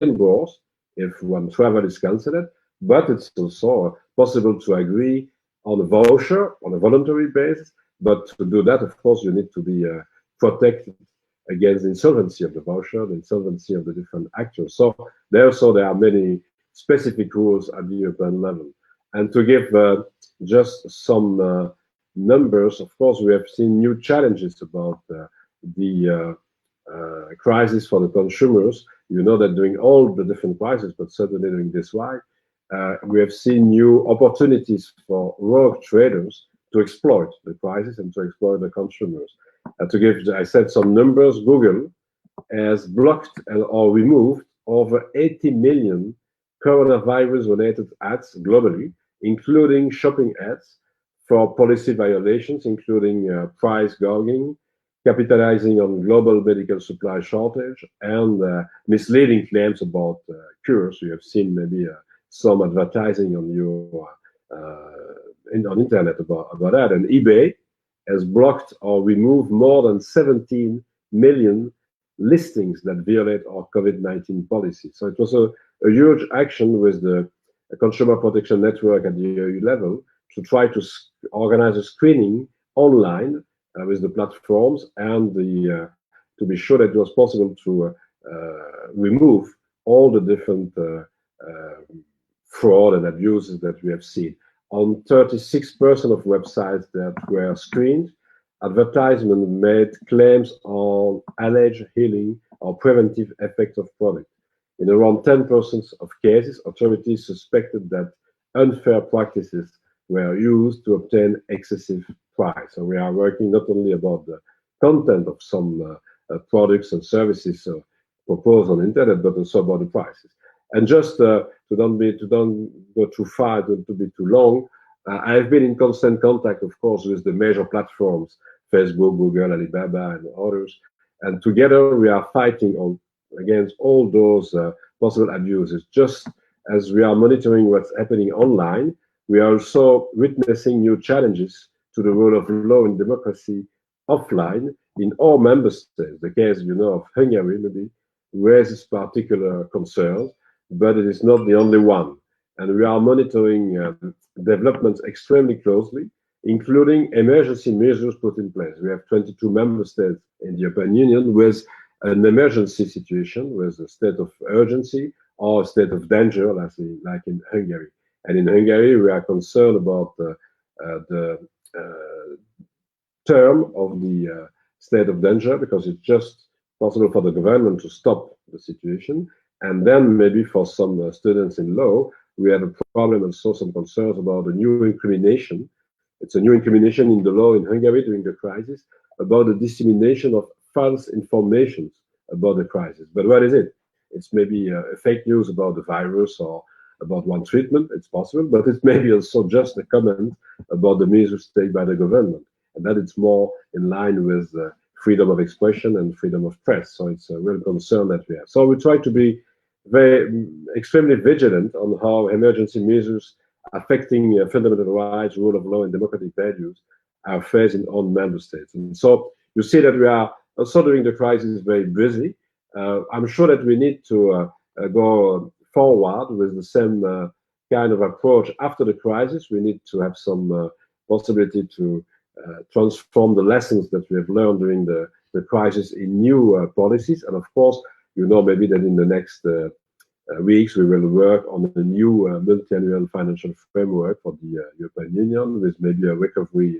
reimbursed if one travel is cancelled, but it's also possible to agree on a voucher on a voluntary basis. But to do that, of course, you need to be protected against the insolvency of the voucher, the insolvency of the different actors. So there are many specific rules at the European level. And to give just some numbers, of course, we have seen new challenges about the crisis for the consumers. You know that during all the different crises, but certainly during this one, we have seen new opportunities for rogue traders to exploit the crisis and to exploit the consumers. To give, I said, some numbers, Google has blocked or removed over 80 million coronavirus-related ads globally, including shopping ads for policy violations, including price gouging, capitalizing on global medical supply shortage, and misleading claims about cures. You have seen maybe some advertising on your on internet about that. And eBay has blocked or removed more than 17 million listings that violate our COVID-19 policy. So it was a huge action with the Consumer Protection Network at the EU level to try to organize a screening online with the platforms and to be sure that it was possible to remove all the different fraud and abuses that we have seen. On 36% of websites that were screened, advertisement made claims on alleged healing or preventive effects of product. In around 10% of cases, authorities suspected that unfair practices were used to obtain excessive price. So we are working not only about the content of some products and services proposed on the internet, but also about the prices. And just to don't go too far, to be too long, I've been in constant contact, of course, with the major platforms, Facebook, Google, Alibaba, and others. And together we are fighting against all those possible abuses. Just as we are monitoring what's happening online, we are also witnessing new challenges to the rule of law and democracy offline in all member states. The case, you know, of Hungary maybe raises particular concerns, but it is not the only one. And we are monitoring developments extremely closely, including emergency measures put in place. We have 22 member states in the European Union with an emergency situation, with a state of urgency or a state of danger, like in Hungary. And in Hungary, we are concerned about the term of the state of danger, because it's just possible for the government to stop the situation. And then maybe for some students in law, we have a problem and so some concerns about a new incrimination. It's a new incrimination in the law in Hungary during the crisis about the dissemination of false information about the crisis. But what is it? It's maybe a fake news about the virus or about one treatment. It's possible, but it's maybe also just a comment about the measures taken by the government, and that it's more in line with freedom of expression and freedom of press. So it's a real concern that we have. So we try to be extremely vigilant on how emergency measures affecting fundamental rights, rule of law, and democratic values are faced in all member states. And so you see that we are also during the crisis very busy. I'm sure that we need to go forward with the same kind of approach after the crisis. We need to have some possibility to transform the lessons that we have learned during the crisis in new policies. And of course, you know maybe that in the next weeks we will work on a new multi-annual financial framework for the European Union with maybe a recovery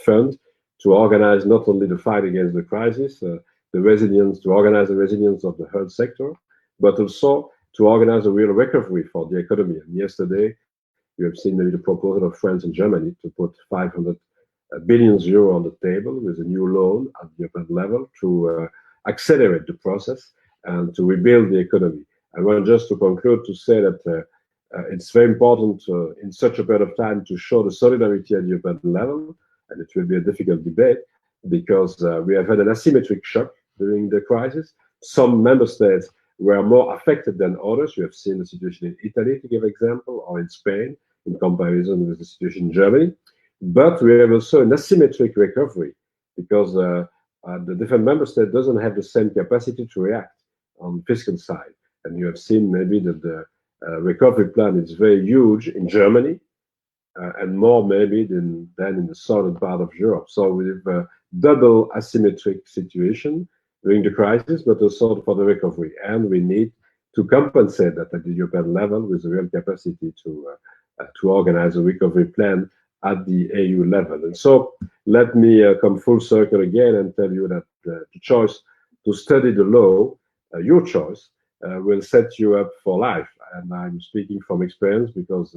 fund to organize not only the fight against the crisis, the resilience, to organize the resilience of the health sector, but also to organize a real recovery for the economy. And yesterday, you have seen maybe the proposal of France and Germany to put 500 billion euro on the table with a new loan at the European level to accelerate the process and to rebuild the economy. I want just to conclude to say that it's very important in such a period of time to show the solidarity at the European level, and it will be a difficult debate because we have had an asymmetric shock during the crisis. Some member states were more affected than others. We have seen the situation in Italy, to give an example, or in Spain, in comparison with the situation in Germany. But we have also an asymmetric recovery because the different member state doesn't have the same capacity to react on the fiscal side. And you have seen maybe that the recovery plan is very huge in Germany, and more maybe than in the southern part of Europe. So we have a double asymmetric situation during the crisis, but also for the recovery. And we need to compensate that at the European level with the real capacity to organize a recovery plan at the EU level. And so let me come full circle again and tell you that the choice to study the law, your choice, will set you up for life. And I'm speaking from experience because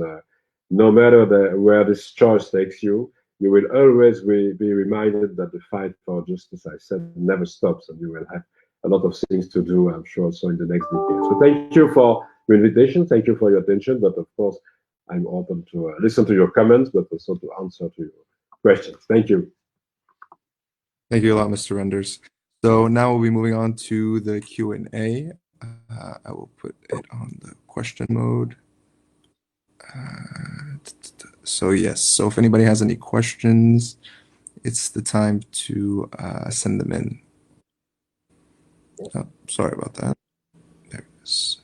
no matter where this choice takes you, you will always be reminded that the fight for justice, I said, never stops, and you will have a lot of things to do, I'm sure, so in the next decade. So thank you for your invitation. Thank you for your attention. But of course, I'm open to listen to your comments, but also to answer to your questions. Thank you. Thank you a lot, Mr. Reynders. So now we'll be moving on to the Q&A. I will put it on the question mode. So yes, so if anybody has any questions, it's the time to send them in. Oh, sorry about that. There it is.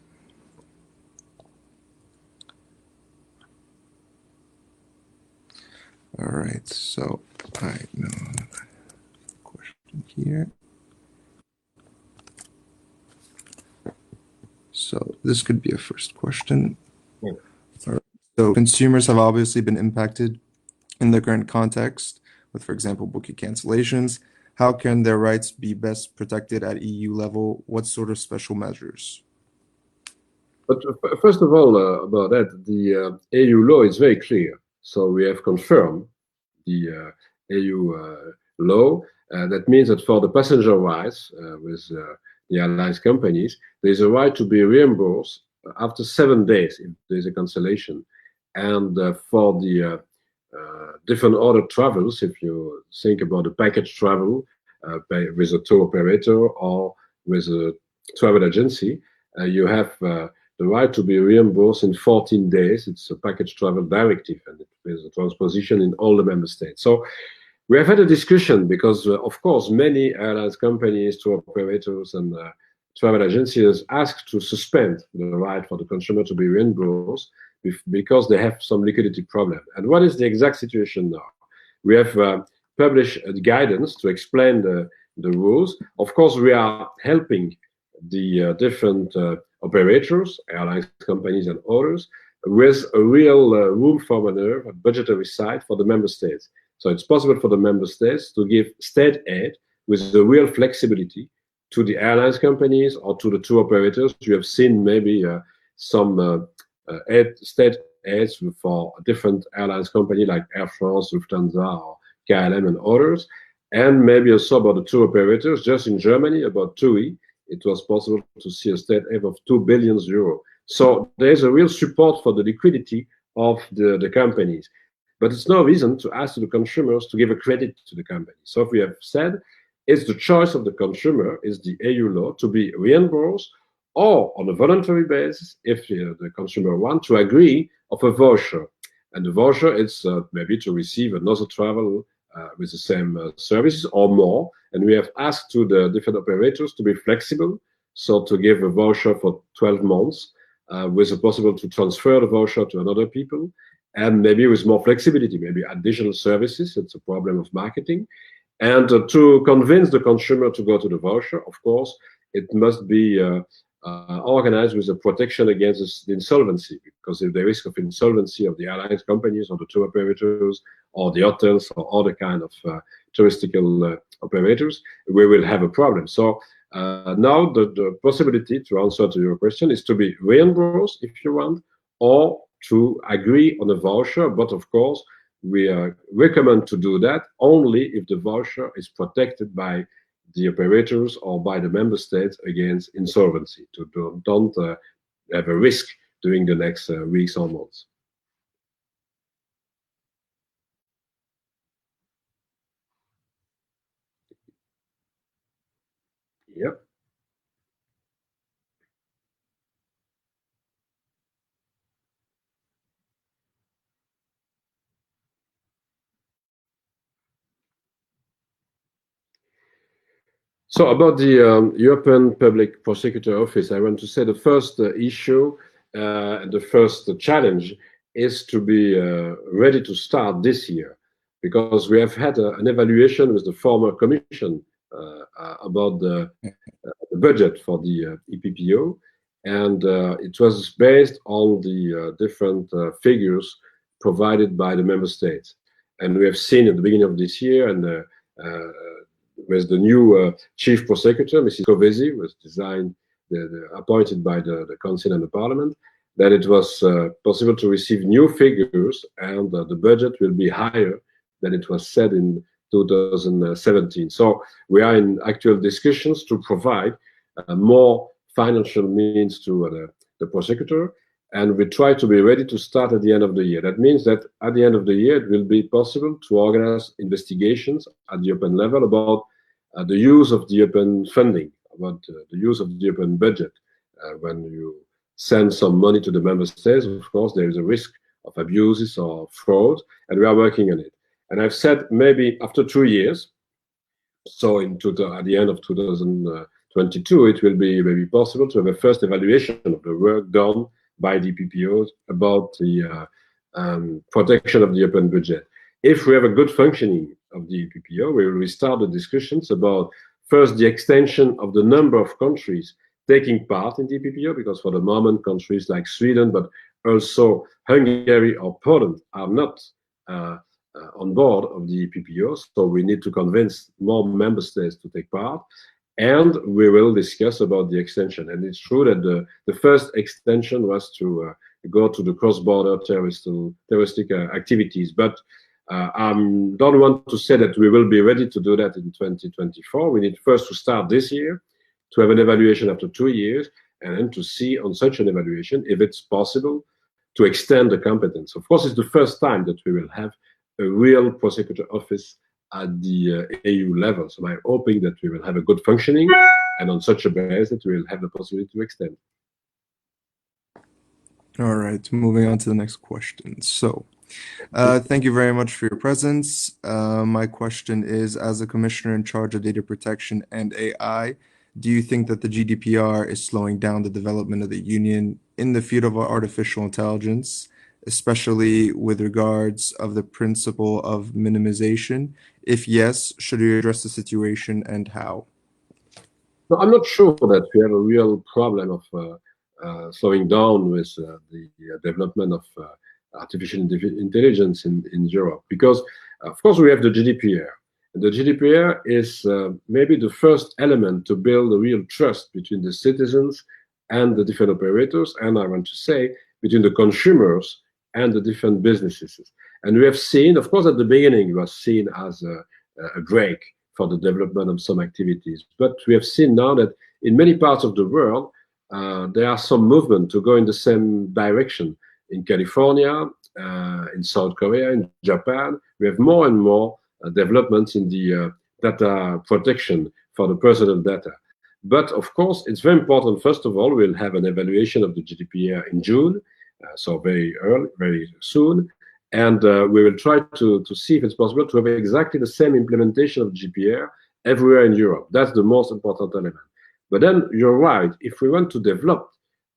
All right, so I know the question here. So this could be a first question. Yeah. So consumers have obviously been impacted in the current context with, for example, booking cancellations. How can their rights be best protected at EU level? What sort of special measures? But first of all, about that, the EU law is very clear. So we have confirmed the EU law. That means that for the passenger rights with the airlines companies, there is a right to be reimbursed after 7 days if there is a cancellation. And for the different other travels, if you think about the package travel with a tour operator or with a travel agency, you have the right to be reimbursed in 14 days. It's a package travel directive, and it is a transposition in all the member states. So we have had a discussion because, of course, many airlines companies, tour operators, and travel agencies ask to suspend the right for the consumer to be reimbursed because they have some liquidity problem. And what is the exact situation now? We have published guidance to explain the rules. Of course, we are helping the different operators, airlines companies, and others with a real room for maneuver, a budgetary side for the member states. So it's possible for the member states to give state aid with the real flexibility to the airlines companies or to the tour operators. You have seen maybe some state aids for different airlines companies like Air France, Lufthansa, or KLM, and others. And maybe also about the tour operators. Just in Germany, about TUI, it was possible to see a state aid of 2 billion euro. So there's a real support for the liquidity of the companies. But it's no reason to ask the consumers to give a credit to the company. So if we have said it's the choice of the consumer, is the EU law to be reimbursed or on a voluntary basis if the consumer wants to agree of a voucher. And the voucher is maybe to receive another travel with the same services or more. And we have asked to the different operators to be flexible, so to give a voucher for 12 months with a possible to transfer the voucher to another people, and maybe with more flexibility, maybe additional services. It's a problem of marketing. And to convince the consumer to go to the voucher, of course, it must be organized with a protection against the insolvency, because if the risk of insolvency of the airlines companies or the tour operators or the hotels or other kind of touristical operators, we will have a problem. So now the possibility, to answer to your question, is to be reimbursed if you want, or to agree on a voucher. But of course, we recommend to do that only if the voucher is protected by the operators or by the member states against insolvency, to don't have a risk during the next weeks or months. Yep. So about the European Public Prosecutor Office, I want to say the first issue, the first challenge is to be ready to start this year, because we have had an evaluation with the former Commission about the budget for the EPPO, and it was based on the different figures provided by the member states. And we have seen at the beginning of this year, and with the new chief prosecutor, Mrs. Covesi, was appointed by the Council and the Parliament, that it was possible to receive new figures, and the budget will be higher than it was said in 2017. So we are in actual discussions to provide more financial means to the prosecutor, and we try to be ready to start at the end of the year. That means that at the end of the year, it will be possible to organize investigations at the European level about the use of the European funding, about the use of the European budget. When you send some money to the member states, of course, there is a risk of abuses or fraud, and we are working on it. And I've said maybe after 2 years, so at the end of 2022, it will be maybe possible to have a first evaluation of the work done by the PPOs about the protection of the European budget. If we have a good functioning of the PPO, we will restart the discussions about first the extension of the number of countries taking part in the PPO, because for the moment countries like Sweden, but also Hungary or Poland are not on board of the PPO, so we need to convince more member states to take part, and we will discuss about the extension. And it's true that the first extension was to go to the cross-border terroristic activities, but I don't want to say that we will be ready to do that in 2024. We need first to start this year, to have an evaluation after 2 years, and then to see on such an evaluation if it's possible to extend the competence. Of course, it's the first time that we will have a real prosecutor office at the EU level. So I'm hoping that we will have a good functioning, and on such a basis that we will have the possibility to extend. All right, moving on to the next question. So, thank you very much for your presence. My question is, as a commissioner in charge of data protection and AI, do you think that the GDPR is slowing down the development of the Union in the field of artificial intelligence, especially with regards of the principle of minimization? If yes, should we address the situation, and how? No, I'm not sure that we have a real problem of slowing down with the development of artificial intelligence in Europe, because of course we have the GDPR. And the GDPR is maybe the first element to build a real trust between the citizens and the different operators, and I want to say between the consumers and the different businesses. And we have seen, of course, at the beginning, it was seen as a break for the development of some activities. But we have seen now that in many parts of the world, there are some movement to go in the same direction. In California, in South Korea, in Japan, we have more and more developments in the data protection for the personal data. But of course, it's very important, first of all, we'll have an evaluation of the GDPR in June, so very early, very soon. And we will try to see if it's possible to have exactly the same implementation of GDPR everywhere in Europe. That's the most important element. But then you're right, if we want to develop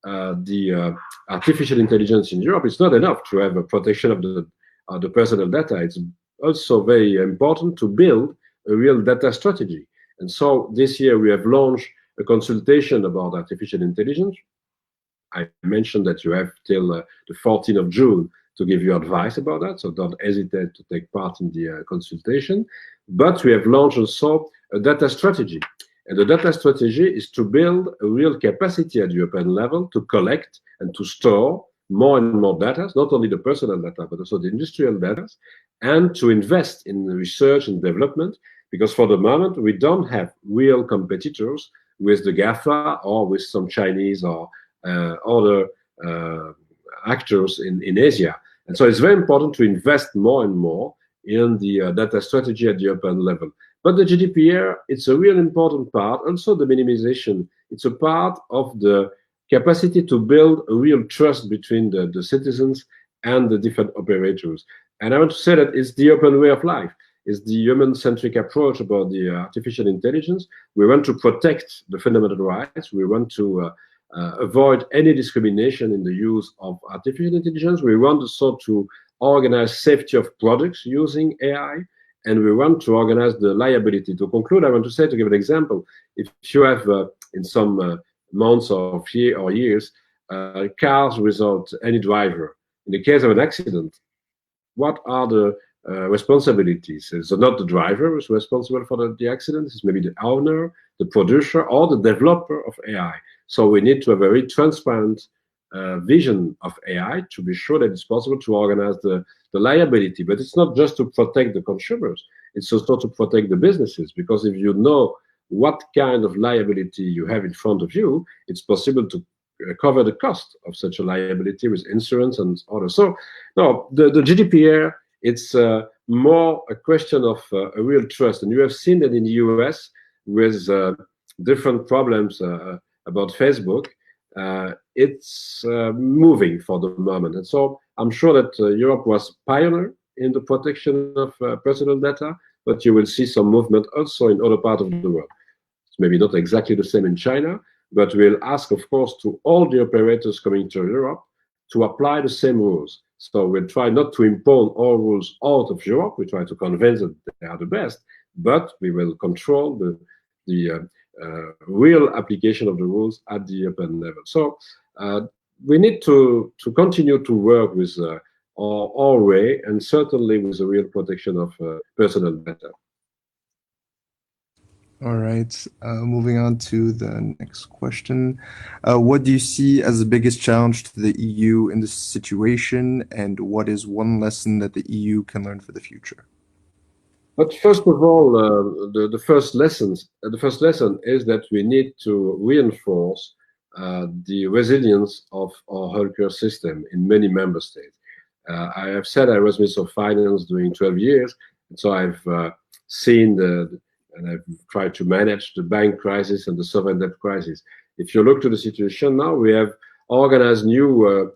the artificial intelligence in Europe, it's not enough to have a protection of the personal data. It's also very important to build a real data strategy. And so this year we have launched a consultation about artificial intelligence. I mentioned that you have till the 14th of June to give you advice about that, so don't hesitate to take part in the consultation. But we have launched also a data strategy. And the data strategy is to build a real capacity at European level to collect and to store more and more data, not only the personal data, but also the industrial data, and to invest in research and development, because for the moment, we don't have real competitors with the GAFA or with some Chinese or other actors in Asia. And so it's very important to invest more and more in the data strategy at the European level. But the GDPR, it's a real important part. Also the minimization, it's a part of the capacity to build a real trust between the citizens and the different operators. And I want to say that it's the open way of life. is the human-centric approach about the artificial intelligence. We want to protect the fundamental rights. We want to avoid any discrimination in the use of artificial intelligence. We want also to organize safety of products using AI, and we want to organize the liability. To conclude, I want to say, to give an example, if you have in some months or years cars without any driver, in the case of an accident, what are the responsibilities? So not the driver who's responsible for the accident, it's maybe the owner, the producer, or the developer of AI. So we need to have a very transparent vision of AI to be sure that it's possible to organize the liability. But it's not just to protect the consumers, it's also to protect the businesses, because if you know what kind of liability you have in front of you, it's possible to cover the cost of such a liability with insurance and others. So, no, the GDPR, it's more a question of a real trust. And you have seen that in the US with different problems about Facebook, it's moving for the moment. And so I'm sure that Europe was pioneer in the protection of personal data, but you will see some movement also in other parts of the world. It's maybe not exactly the same in China, but we'll ask, of course, to all the operators coming to Europe to apply the same rules. So we'll try not to impose all rules out of Europe. We try to convince that they are the best, but we will control the real application of the rules at the European level. So we need to continue to work with our way, and certainly with the real protection of personal data. All right, moving on to the next question. What do you see as the biggest challenge to the EU in this situation, and what is one lesson that the EU can learn for the future? But first of all, the first lesson is that we need to reinforce the resilience of our healthcare system in many member states. I have said I was Minister of Finance during 12 years, and so I've seen and I've tried to manage the bank crisis and the sovereign debt crisis. If you look to the situation now, we have organized new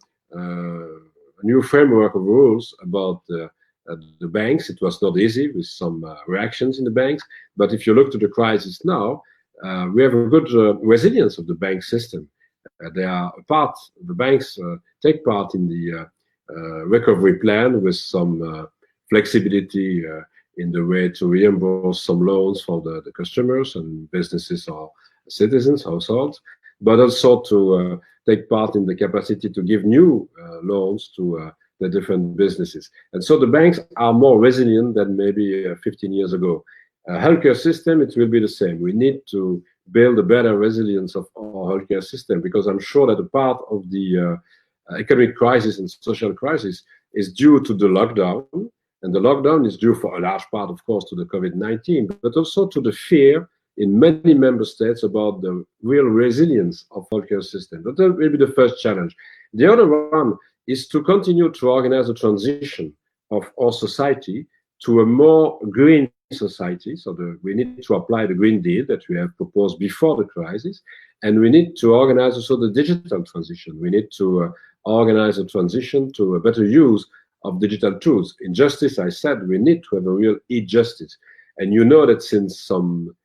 framework of rules about the banks. It was not easy, with some reactions in the banks. But if you look to the crisis now, we have a good resilience of the bank system. The banks take part in the recovery plan with some flexibility in the way to reimburse some loans for the customers and businesses or citizens, households, but also to take part in the capacity to give new loans to the different businesses. And so the banks are more resilient than maybe 15 years ago. Healthcare system, it will be the same. We need to build a better resilience of our healthcare system, because I'm sure that a part of the economic crisis and social crisis is due to the lockdown. And the lockdown is due for a large part, of course, to the COVID-19, but also to the fear in many member states about the real resilience of healthcare system. But that will be the first challenge. The other one is to continue to organize a transition of our society to a more green society. So we need to apply the Green Deal that we have proposed before the crisis, and we need to organize also the digital transition. We need to organize a transition to a better use of digital tools. In justice, I said we need to have a real e-justice. And you know that since some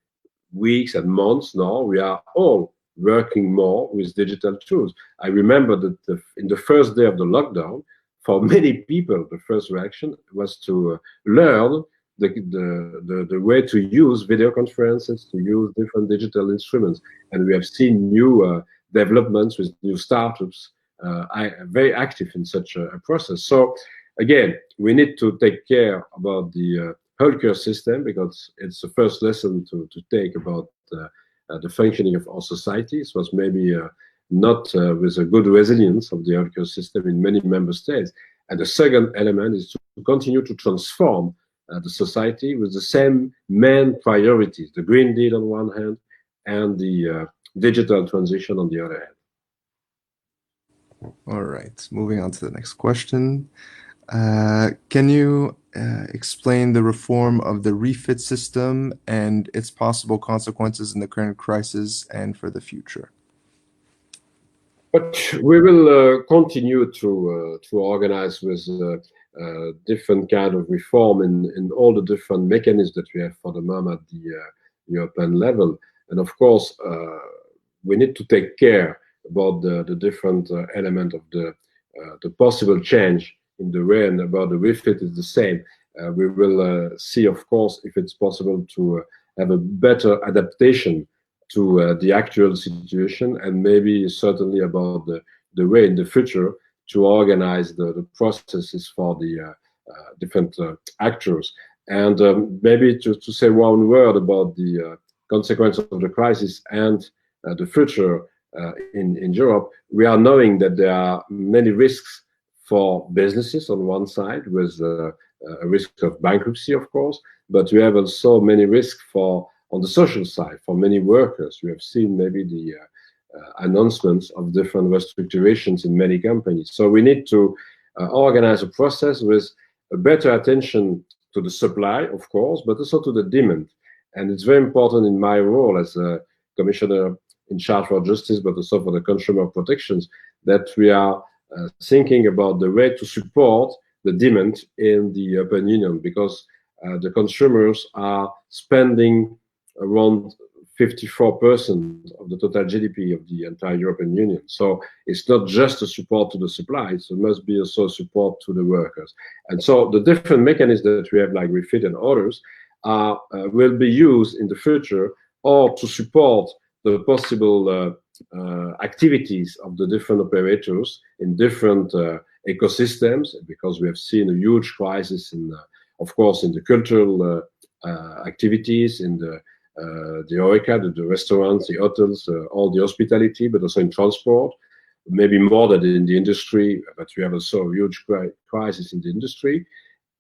weeks and months now, we are all working more with digital tools. I remember that in the first day of the lockdown, for many people, the first reaction was to learn the way to use video conferences, to use different digital instruments. And we have seen new developments with new startups very active in such a process. So again, we need to take care about the healthcare system, because it's the first lesson to take about the functioning of our societies. Was maybe not with a good resilience of the healthcare system in many member states. And the second element is to continue to transform the society with the same main priorities, the Green Deal on one hand and the digital transition on the other hand. All right, moving on to the next question. Can you explain the reform of the Refit system and its possible consequences in the current crisis and for the future? But we will continue to organize with different kind of reform in all the different mechanisms that we have for the moment at the European level. And of course, we need to take care about the different element of the possible change in the way, and about the refit is the same. We will see, of course, if it's possible to have a better adaptation to the actual situation, and maybe certainly about the way in the future to organize the processes for the different actors. And maybe to say one word about the consequences of the crisis and the future in Europe, we are knowing that there are many risks for businesses on one side, with a risk of bankruptcy, of course, but we have also many risks on the social side for many workers. We have seen maybe the announcements of different restructurations in many companies. So we need to organize a process with a better attention to the supply, of course, but also to the demand. And it's very important in my role as a commissioner in charge for justice, but also for the consumer protections, that we are thinking about the way to support the demand in the European Union, because the consumers are spending around 54% of the total GDP of the entire European Union. So it's not just a support to the supply, it must be also support to the workers. And so the different mechanisms that we have, like Refit and others, will be used in the future, or to support the possible activities of the different operators in different ecosystems, because we have seen a huge crisis in, of course, in the cultural activities, in the HoReCa, the restaurants, the hotels, all the hospitality, but also in transport, maybe more than in the industry, but we have also a huge crisis in the industry.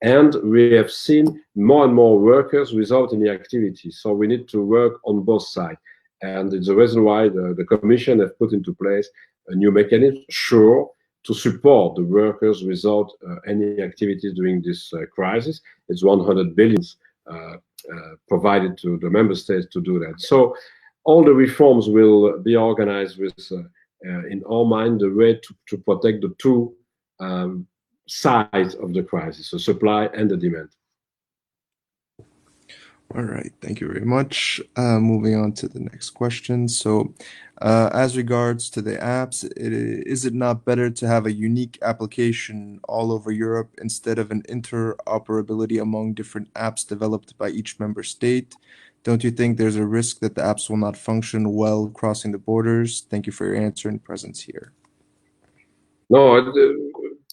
And we have seen more and more workers without any activity. So we need to work on both sides. And it's the reason why the Commission has put into place a new mechanism, sure, to support the workers without any activities during this crisis. It's 100 billion provided to the member states to do that. So all the reforms will be organized with, in our mind, the way to protect the two sides of the crisis, the supply and the demand. All right, thank you very much. Moving on to the next question. So, as regards to the apps, is it not better to have a unique application all over Europe instead of an interoperability among different apps developed by each member state? Don't you think there's a risk that the apps will not function well crossing the borders? Thank you for your answer and presence here. No,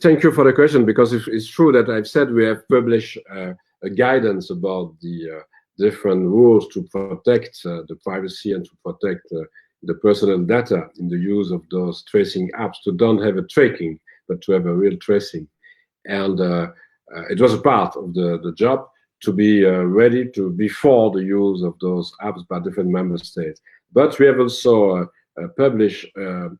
thank you for the question, because it's true that I've said we have published a guidance about the different rules to protect the privacy and to protect the personal data in the use of those tracing apps, to don't have a tracking, but to have a real tracing. And it was a part of the job to be ready to before the use of those apps by different member states. But we have also published a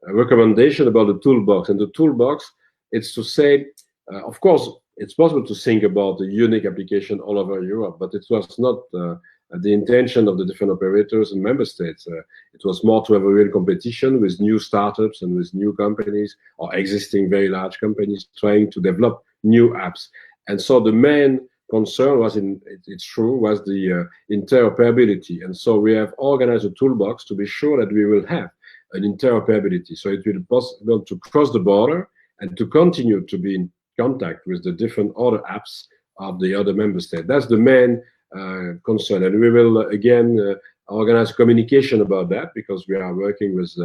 recommendation about the toolbox. And the toolbox, it's to say, of course, it's possible to think about a unique application all over Europe, but it was not the intention of the different operators and member states. It was more to have a real competition with new startups and with new companies or existing very large companies trying to develop new apps. And so the main concern was, it's true, was the interoperability. And so we have organized a toolbox to be sure that we will have an interoperability. So it will be possible to cross the border and to continue to be in contact with the different other apps of the other member states. That's the main concern. And we will, again, organize communication about that, because we are working with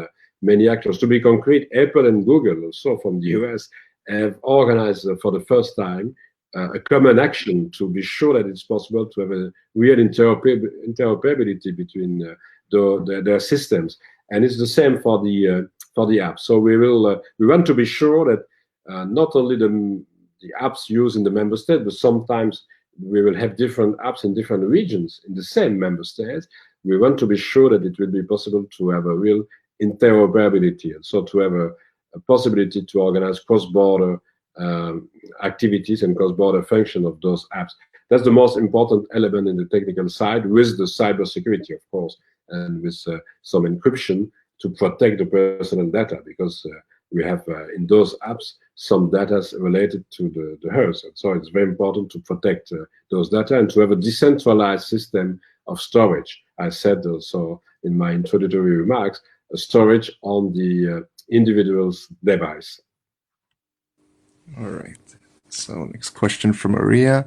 many actors. To be concrete, Apple and Google, also from the US, have organized for the first time a common action to be sure that it's possible to have a real interoperability between their systems. And it's the same for the app. So we want to be sure that not only the apps used in the member state, but sometimes we will have different apps in different regions in the same member states. We want to be sure that it will be possible to have a real interoperability, and so to have a possibility to organize cross-border activities and cross-border function of those apps. That's the most important element in the technical side, with the cybersecurity, of course, and with some encryption to protect the personal data, because we have in those apps some data related to the health. And so it's very important to protect those data and to have a decentralized system of storage. I said also in my introductory remarks, a storage on the individual's device. All right. So next question from Maria.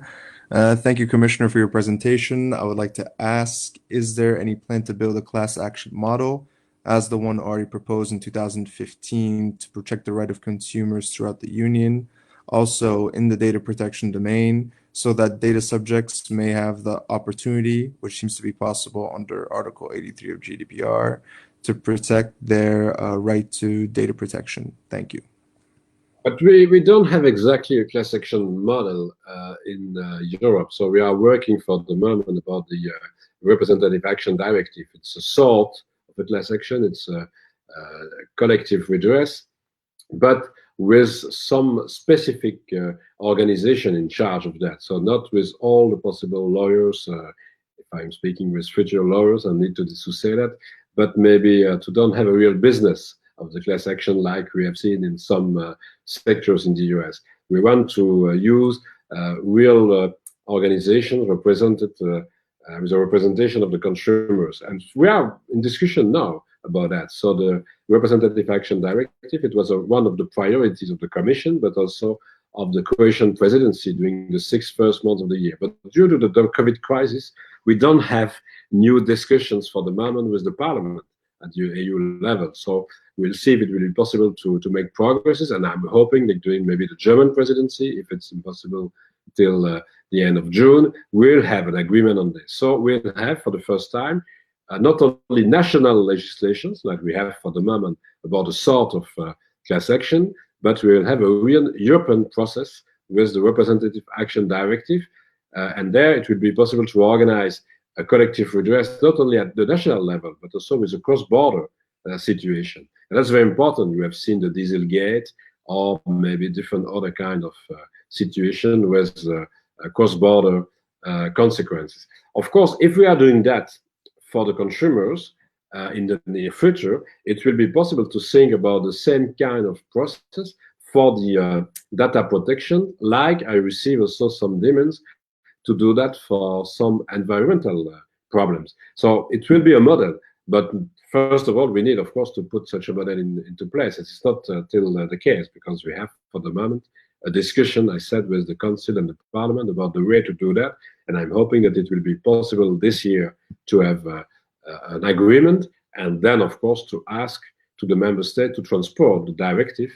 Thank you, Commissioner, for your presentation. I would like to ask, is there any plan to build a class action model as the one already proposed in 2015 to protect the right of consumers throughout the Union, also in the data protection domain, so that data subjects may have the opportunity, which seems to be possible under Article 83 of GDPR, to protect their right to data protection? Thank you. But we don't have exactly a class action model in Europe. So we are working for the moment about the Representative Action Directive. It's a sort of a class action. It's a collective redress, but with some specific organization in charge of that. So not with all the possible lawyers. If I'm speaking with future lawyers, I need to say that, but maybe to don't have a real business of the class action like we have seen in some sectors in the US. We want to use real organizations represented with a representation of the consumers. And we are in discussion now about that. So the Representative Action Directive, it was one of the priorities of the Commission, but also of the Croatian presidency during the first 6 months of the year. But due to the COVID crisis, we don't have new discussions for the moment with the Parliament at the EU level. So we'll see if it will be possible to make progresses, and I'm hoping that during maybe the German presidency, if it's impossible till the end of June, we'll have an agreement on this. So we'll have for the first time not only national legislations like we have for the moment about a sort of class action, but we will have a real European process with the Representative Action Directive, and there it will be possible to organize a collective redress not only at the national level, but also with a cross-border situation. And that's very important. You have seen the Dieselgate or maybe different other kind of situation with cross-border consequences. Of course, if we are doing that for the consumers in the near future, it will be possible to think about the same kind of process for the data protection, like I receive also some demands to do that for some environmental problems. So it will be a model, but first of all, we need, of course, to put such a model into place. It's not till the case, because we have, for the moment, a discussion, I said, with the Council and the Parliament about the way to do that, and I'm hoping that it will be possible this year to have an agreement, and then, of course, to ask to the Member State to transport the directive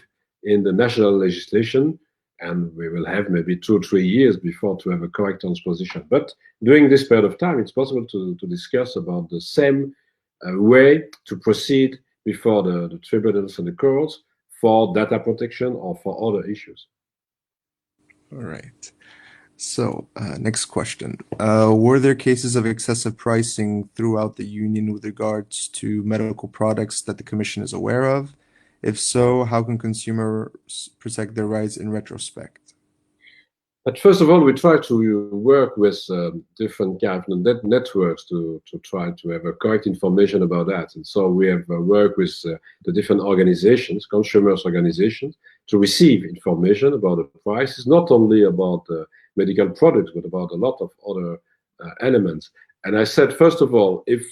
in the national legislation, and we will have maybe 2 or 3 years before to have a correct transposition. But during this period of time, it's possible to discuss about the same way to proceed before the tribunals and the courts for data protection or for other issues. All right. So next question. Were there cases of excessive pricing throughout the Union with regards to medical products that the Commission is aware of? If so, how can consumers protect their rights in retrospect? But first of all, we try to work with different kind of networks to try to have a correct information about that. And so we have worked with the different organizations, consumers organizations, to receive information about the prices, not only about medical products, but about a lot of other elements. And I said, first of all, if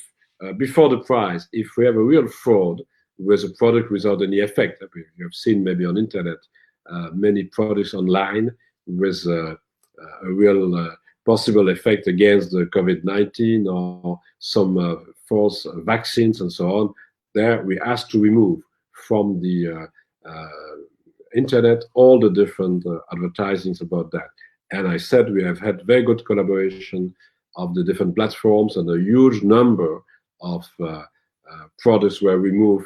before the price, if we have a real fraud with a product without any effect, you have seen maybe on internet many products online with a real possible effect against the COVID-19 or some false vaccines and so on, there we ask to remove from the internet all the different advertisings about that. And I said we have had very good collaboration of the different platforms, and a huge number of products were removed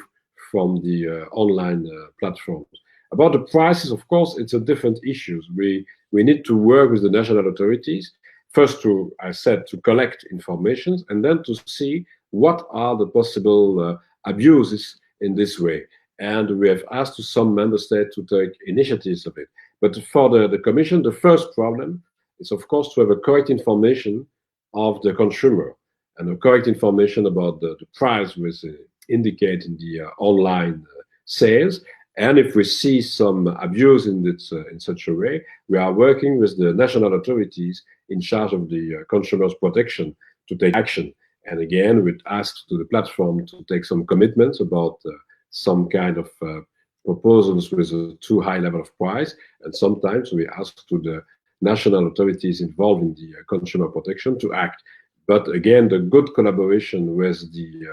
from the online platforms. About the prices, of course, it's a different issue. We need to work with the national authorities, first to, I said, to collect information, and then to see what are the possible abuses in this way. And we have asked to some member states to take initiatives of it. But for the Commission, the first problem is, of course, to have a correct information of the consumer and a correct information about the price which indicate in the online sales. And if we see some abuse in such a way, we are working with the national authorities in charge of the consumers' protection to take action. And again, we ask to the platform to take some commitments about some kind of proposals with a too high level of price. And sometimes we ask to the national authorities involved in the consumer protection to act. But again, the good collaboration with the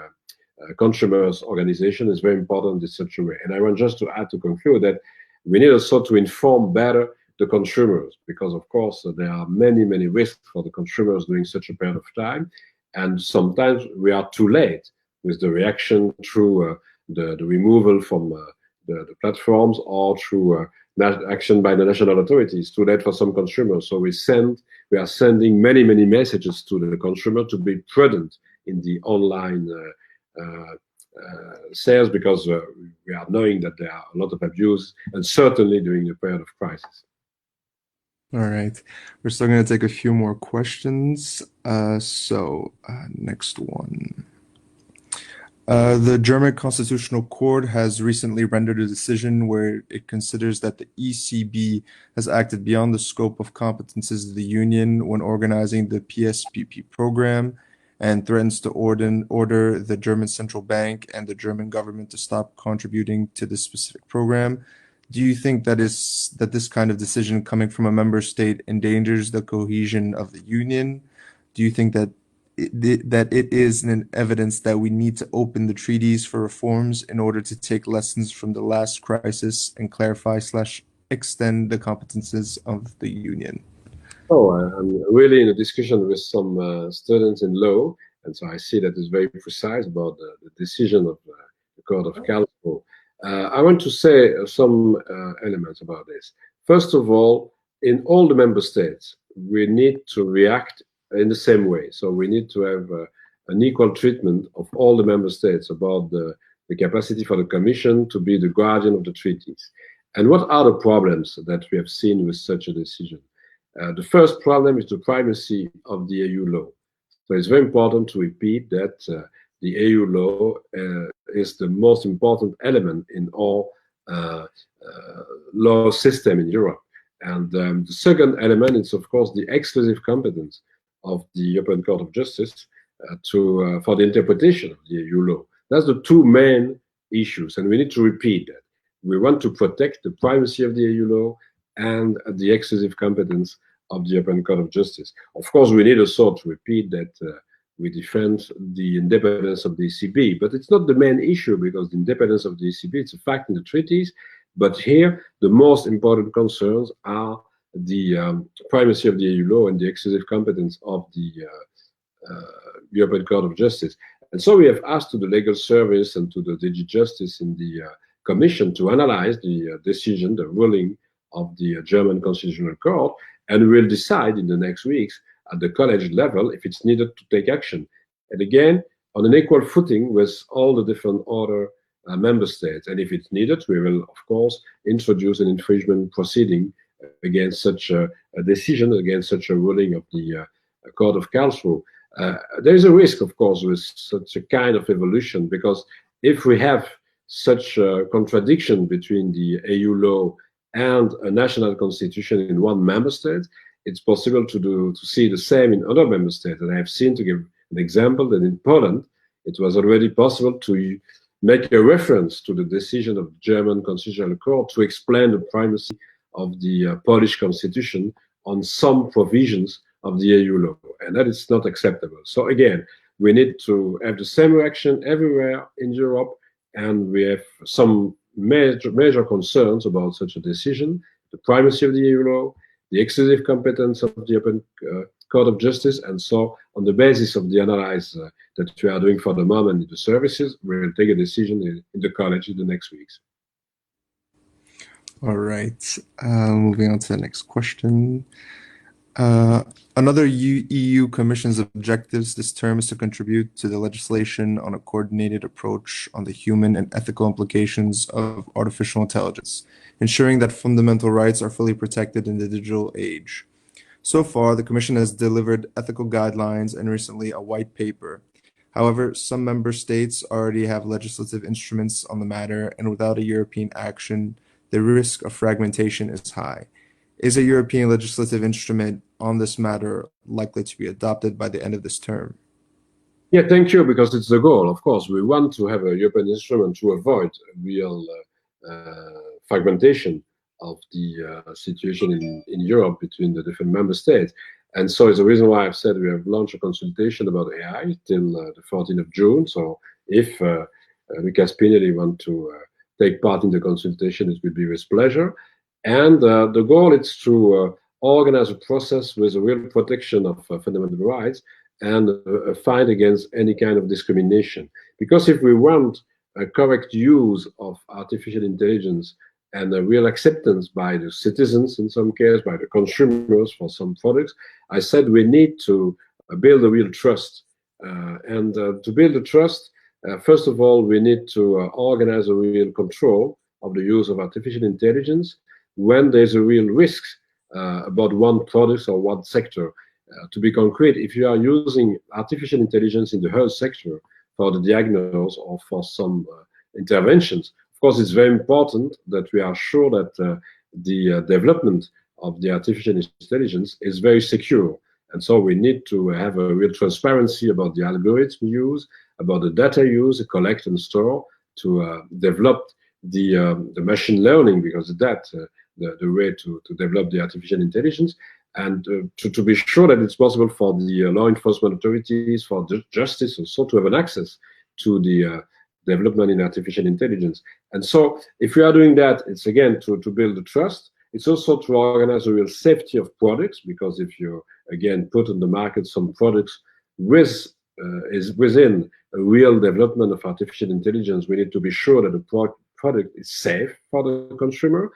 consumers organization is very important in such a way. And I want just to add to conclude that we need also to inform better the consumers, because of course there are many, many risks for the consumers during such a period of time. And sometimes we are too late with the reaction through the removal from the platforms or through action by the national authorities. Too late for some consumers. So we are sending many, many messages to the consumer to be prudent in the online sales, because we are knowing that there are a lot of abuse, and certainly during the period of crisis. All right, we're still going to take a few more questions. Next one. The German Constitutional Court has recently rendered a decision where it considers that the ECB has acted beyond the scope of competences of the Union when organizing the PSPP program, and threatens to order the German Central Bank and the German government to stop contributing to this specific program. Do you think that this kind of decision coming from a member state endangers the cohesion of the Union? Do you think that it is an evidence that we need to open the treaties for reforms in order to take lessons from the last crisis and clarify/extend the competences of the Union? Oh, I'm really in a discussion with some students in law, and so I see that it's very precise about the decision of the Court of Karlsruhe. I want to say some elements about this. First of all, in all the member states, we need to react in the same way. So we need to have an equal treatment of all the member states about the capacity for the Commission to be the guardian of the treaties. And what are the problems that we have seen with such a decision? The first problem is the primacy of the EU law. So it's very important to repeat that the EU law is the most important element in all law system in Europe. And the second element is, of course, the exclusive competence of the European Court of Justice for the interpretation of the EU law. That's the two main issues, and we need to repeat that. We want to protect the primacy of the EU law and the exclusive competence of the European Court of Justice. Of course, we need also to repeat that we defend the independence of the ECB, but it's not the main issue, because the independence of the ECB, it's a fact in the treaties, but here the most important concerns are the primacy of the EU law and the exclusive competence of the European Court of Justice. And so we have asked to the legal service and to the DG Justice in the Commission to analyze the decision, the ruling of the German Constitutional Court, and we will decide in the next weeks at the college level if it's needed to take action. And again, on an equal footing with all the different other member states. And if it's needed, we will, of course, introduce an infringement proceeding against such a decision, against such a ruling of the Court of Karlsruhe. There is a risk, of course, with such a kind of evolution, because if we have such a contradiction between the EU law and a national constitution in one member state, it's possible to see the same in other member states. And I have seen, to give an example, that in Poland, it was already possible to make a reference to the decision of the German Constitutional Court to explain the primacy of the Polish constitution on some provisions of the EU law, and that is not acceptable. So again, we need to have the same reaction everywhere in Europe, and we have some major concerns about such a decision: the primacy of the EU law, the exclusive competence of the European Court of Justice. And so on the basis of the analysis that we are doing for the moment in the services, we will take a decision in the college in the next weeks. All right, moving on to the next question. Another EU Commission's objectives this term is to contribute to the legislation on a coordinated approach on the human and ethical implications of artificial intelligence, ensuring that fundamental rights are fully protected in the digital age. So far, the Commission has delivered ethical guidelines and recently a white paper. However, some member states already have legislative instruments on the matter, and without a European action, the risk of fragmentation is high. Is a European legislative instrument on this matter likely to be adopted by the end of this term? Yeah, thank you, because it's the goal. Of course, we want to have a European instrument to avoid real fragmentation of the situation in Europe between the different member states. And so it's the reason why I've said we have launched a consultation about AI till the 14th of June. So if Lucas Pinelli want to take part in the consultation, it will be with pleasure. And the goal is to organize a process with a real protection of fundamental rights and a fight against any kind of discrimination. Because if we want a correct use of artificial intelligence and a real acceptance by the citizens, in some cases, by the consumers for some products, I said we need to build a real trust. And to build a trust, first of all, we need to organize a real control of the use of artificial intelligence when there's a real risk about one product or one sector. To be concrete, if you are using artificial intelligence in the health sector for the diagnosis or for some interventions, of course, it's very important that we are sure that the development of the artificial intelligence is very secure. And so we need to have a real transparency about the algorithms we use, about the data used, collect and store to develop the machine learning, because that's the way to develop the artificial intelligence. And to be sure that it's possible for the law enforcement authorities, for the justice also to have an access to the development in artificial intelligence. And so if we are doing that, it's again to build the trust. It's also to organize a real safety of products, because if you again put on the market some products is within a real development of artificial intelligence, we need to be sure that the product is safe for the consumer.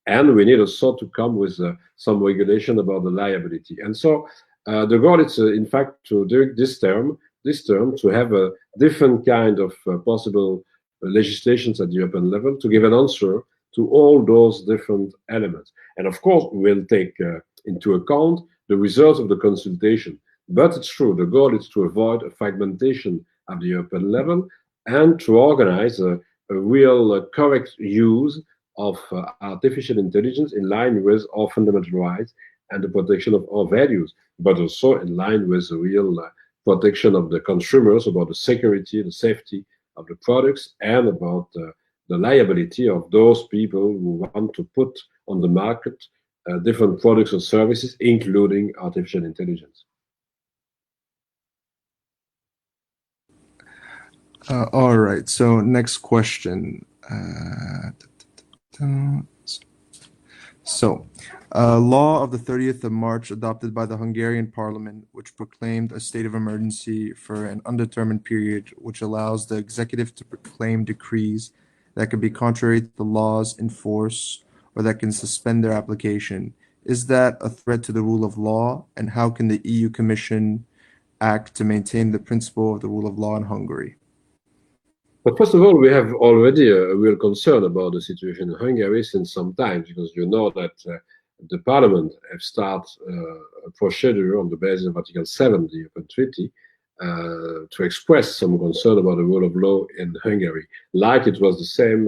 And we need also to come with some regulation about the liability. And so the goal is, in fact, to do this term to have a different kind of possible legislations at the European level to give an answer to all those different elements. And of course, we'll take into account the results of the consultation. But it's true, the goal is to avoid a fragmentation at the European level and to organize a real correct use of artificial intelligence in line with our fundamental rights and the protection of our values, but also in line with the real protection of the consumers, about the security, the safety of the products, and about the liability of those people who want to put on the market different products or services, including artificial intelligence. All right, so next question. Law of the 30th of March adopted by the Hungarian Parliament, which proclaimed a state of emergency for an undetermined period, which allows the executive to proclaim decrees that could be contrary to the laws in force or that can suspend their application. Is that a threat to the rule of law? And how can the EU Commission act to maintain the principle of the rule of law in Hungary? But first of all, we have already a real concern about the situation in Hungary since some time, because you know that the Parliament have started a procedure on the basis of Article 7 of the European Treaty to express some concern about the rule of law in Hungary, like it was the same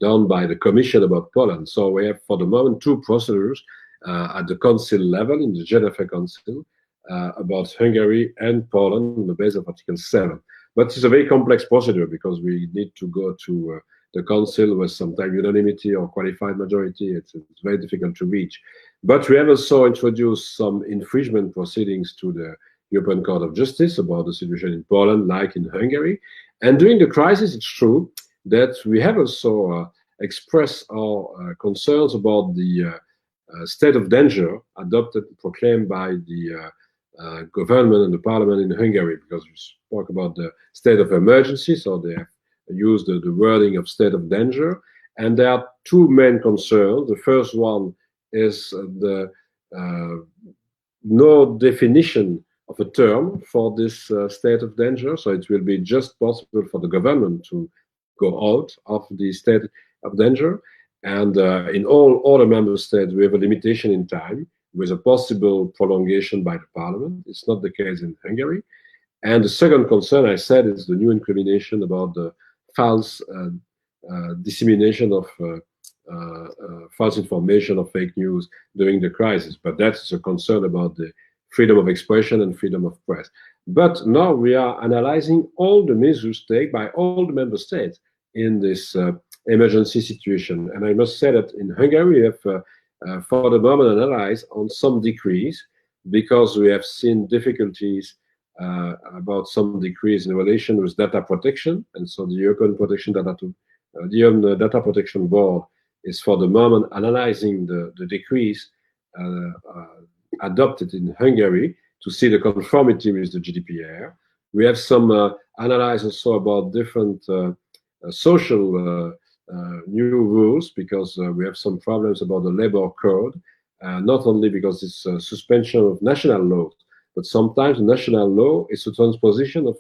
done by the Commission about Poland. So we have, for the moment, two procedures at the Council level, in the Geneva Council, about Hungary and Poland on the basis of Article 7. But it's a very complex procedure, because we need to go to the Council with sometimes unanimity or qualified majority. It's very difficult to reach. But we have also introduced some infringement proceedings to the European Court of Justice about the situation in Poland, like in Hungary. And during the crisis, it's true that we have also expressed our concerns about the state of danger proclaimed by the government and the parliament in Hungary, because we spoke about the state of emergency, so they have used the wording of state of danger. And there are two main concerns. The first one is the no definition of a term for this state of danger, so it will be just possible for the government to go out of the state of danger. And in all other member states, we have a limitation in time with a possible prolongation by the parliament. It's not the case in Hungary. And the second concern I said is the new incrimination about the false dissemination of false information or fake news during the crisis. But that's a concern about the freedom of expression and freedom of press. But now we are analyzing all the measures taken by all the member states in this emergency situation. And I must say that in Hungary, we have for the moment analyzed on some decrees, because we have seen difficulties about some decrees in relation with data protection. And so the European Data Protection Board is for the moment analyzing the decrees adopted in Hungary to see the conformity with the GDPR. We have some analysis also about different social new rules, because we have some problems about the labor code, not only because it's a suspension of national laws, but sometimes national law is a transposition of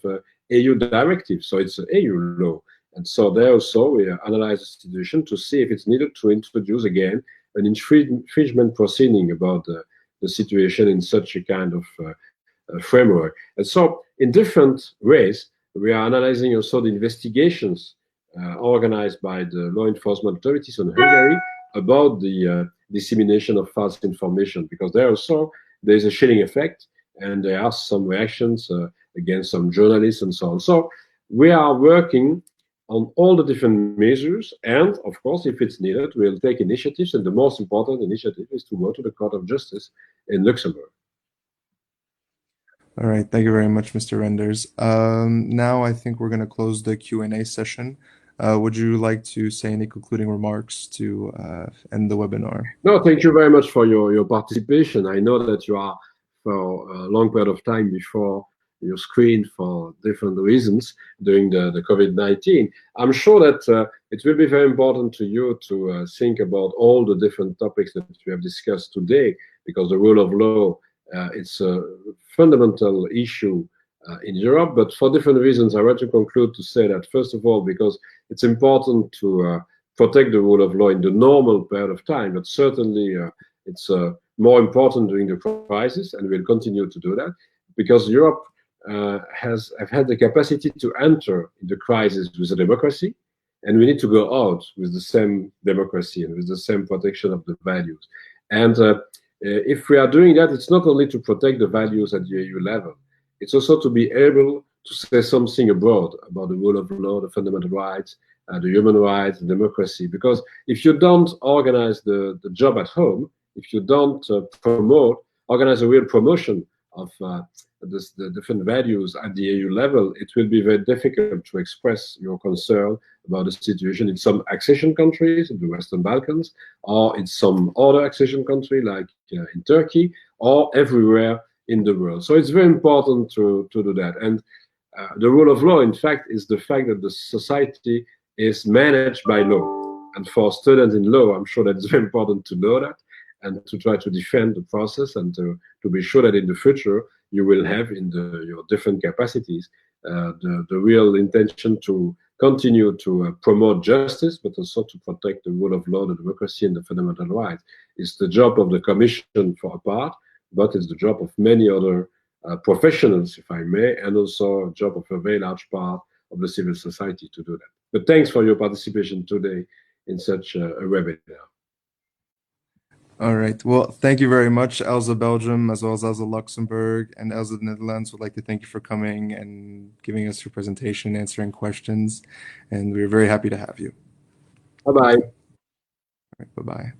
EU directive, so it's an EU law. And so there also we analyze the situation to see if it's needed to introduce again an infringement proceeding about the situation in such a kind of framework. And so in different ways, we are analyzing also the investigations organized by the law enforcement authorities in Hungary about the dissemination of false information, because there also there's a chilling effect, and there are some reactions against some journalists and so on. So we are working on all the different measures, and of course, if it's needed, we'll take initiatives, and the most important initiative is to go to the Court of Justice in Luxembourg. All right, thank you very much, Mr. Reynders. Now I think we're going to close the Q&A session. Would you like to say any concluding remarks to end the webinar? No, thank you very much for your participation. I know that you are for a long period of time before your screen for different reasons during the COVID-19. I'm sure that it will be very important to you to think about all the different topics that we have discussed today, because the rule of law, it's a fundamental issue in Europe, but for different reasons. I want to conclude to say that, first of all, because it's important to protect the rule of law in the normal period of time, but certainly it's more important during the crisis, and will continue to do that, because Europe have had the capacity to enter in the crisis with a democracy, and we need to go out with the same democracy and with the same protection of the values. And if we are doing that, it's not only to protect the values at the EU level, it's also to be able to say something abroad about the rule of law, the fundamental rights, the human rights, the democracy. Because if you don't organize the job at home, if you don't organize a real promotion of the different values at the EU level, it will be very difficult to express your concern about the situation in some accession countries, in the Western Balkans, or in some other accession country like in Turkey, or everywhere in the world. So it's very important to do that. And the rule of law, in fact, is the fact that the society is managed by law. And for students in law, I'm sure that it's very important to know that, and to try to defend the process, and to be sure that in the future you will have in your different capacities the real intention to continue to promote justice, but also to protect the rule of law, the democracy, and the fundamental rights. It's the job of the Commission for a part, but it's the job of many other professionals, if I may, and also a job of a very large part of the civil society to do that. But thanks for your participation today in such a webinar. All right. Well, thank you very much, ELSA Belgium, as well as ELSA Luxembourg and ELSA Netherlands. Would like to thank you for coming and giving us your presentation, answering questions, and we're very happy to have you. Bye-bye. All right, bye-bye.